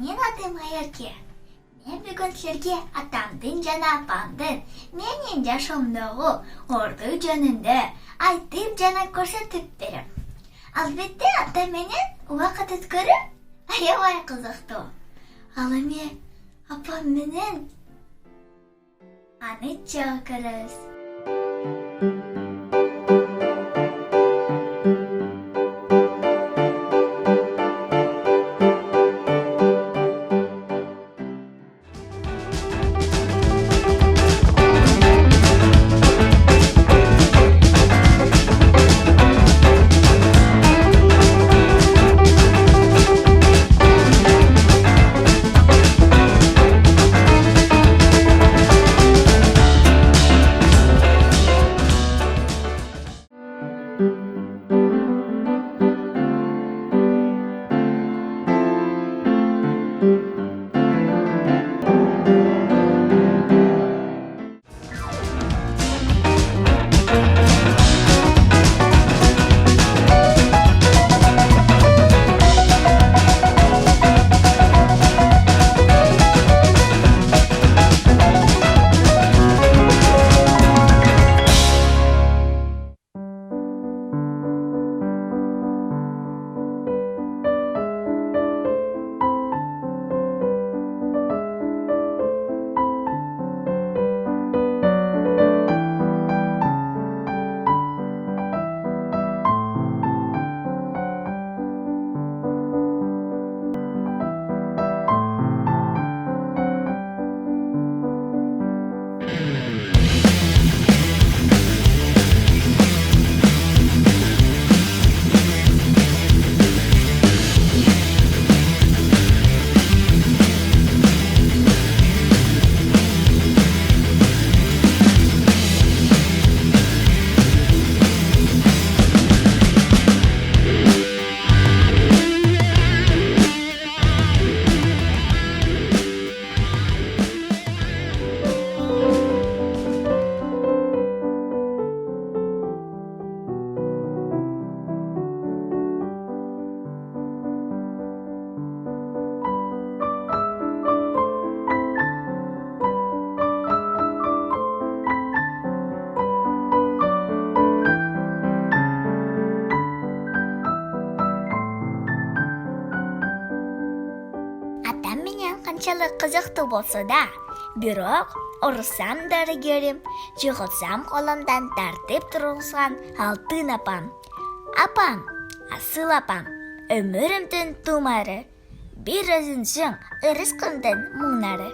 Менің атым Аяке. Мен бүгін сілге атамдың жана апамдың менің жашомдогу орду жөнүндө айтып жана көрсөтүп берем. Албетте ата менен убакыт өткөрүү аябай кызыктуу. Ал эми апам менен аны чыга көрөбүз. Канчалык кызыктуу болсо да, бирок урусам дарыгерим, жыгылсам колумдан тартып тургузган алтын апам. Апам, асыл апам, өмүрүмдүн тумары, бир өзүнсүң ырыскымдын муңнары.